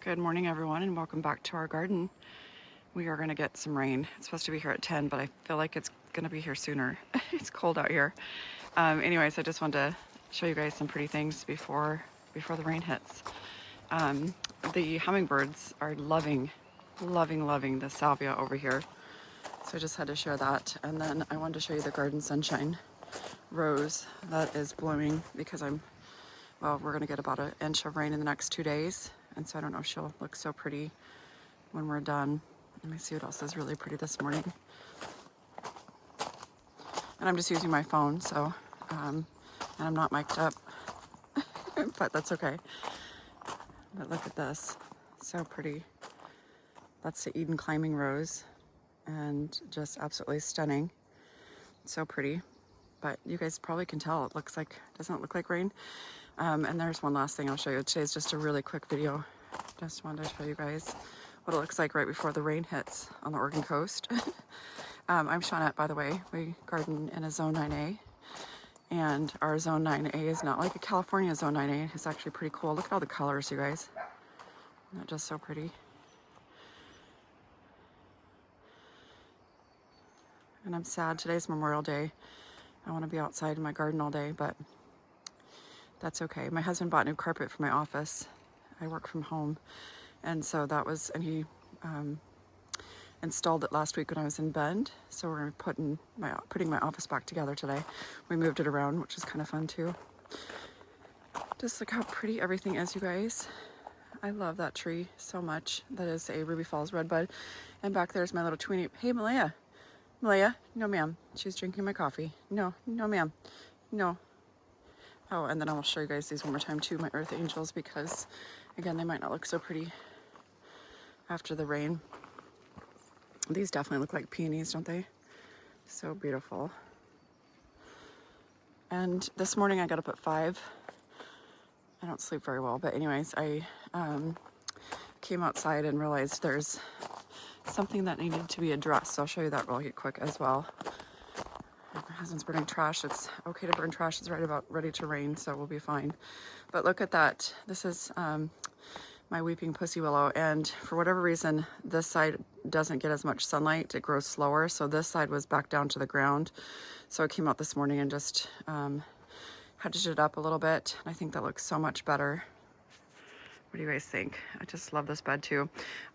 Good morning, everyone, and welcome back to our garden. We are going to get some rain. It's supposed to be here at 10, but I feel like it's going to be here sooner. It's cold out here. Anyways, I just wanted to show you guys some pretty things before the rain hits. The hummingbirds are loving the salvia over here. So I just had to share that. And then I wanted to show you the garden sunshine rose that is blooming because we're going to get about an inch of rain in the next 2 days. And so I don't know if she'll look so pretty when we're done. Let me see what else is really pretty this morning. And I'm just using my phone, so, and I'm not mic'd up, but that's okay. But look at this, so pretty. That's the Eden climbing rose, and just absolutely stunning. So pretty, but you guys probably can tell doesn't it look like rain? And there's one last thing I'll show you. Today's just a really quick video. Just wanted to show you guys what it looks like right before the rain hits on the Oregon coast. I'm Shawnette, by the way. We garden in a Zone 9A, and our Zone 9A is not like a California Zone 9A. It's actually pretty cool. Look at all the colors, you guys. Isn't that just so pretty? And I'm sad. Today's Memorial Day. I want to be outside in my garden all day, but that's okay. My husband bought new carpet for my office. I work from home, and so he installed it last week when I was in Bend. So we're putting my office back together today. We moved it around, which is kind of fun too. Just look how pretty everything is, you guys. I love that tree so much. That is a Ruby Falls redbud, and back there's my little tweenie. Hey, Malaya. Malaya, no ma'am. She's drinking my coffee. No ma'am. No. Oh, and then I will show you guys these one more time too, my earth angels, because again, they might not look so pretty after the rain. These definitely look like peonies, don't they? So beautiful. And this morning I got up at 5. I don't sleep very well, but anyways, I came outside and realized there's something that needed to be addressed. So I'll show you that really quick as well. My husband's burning trash. It's okay to burn trash. It's right about ready to rain, so we'll be fine. But look at that. This is my weeping pussy willow, and for whatever reason, this side doesn't get as much sunlight. It grows slower, so this side was back down to the ground. So I came out this morning and just hedged it up a little bit. I think that looks so much better. What do you guys think? I just love this bed too.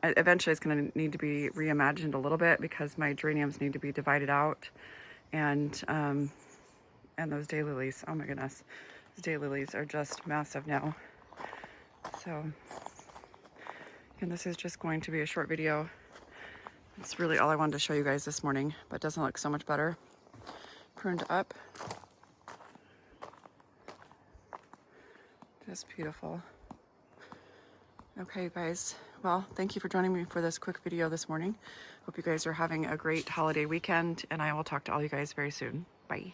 Eventually, it's going to need to be reimagined a little bit because my geraniums need to be divided out. And those daylilies, oh my goodness, those daylilies are just massive now. So, and this is just going to be a short video. It's really all I wanted to show you guys this morning, but doesn't look so much better. Pruned up. Just beautiful. Okay, you guys. Well, thank you for joining me for this quick video this morning. Hope you guys are having a great holiday weekend, and I will talk to all you guys very soon. Bye.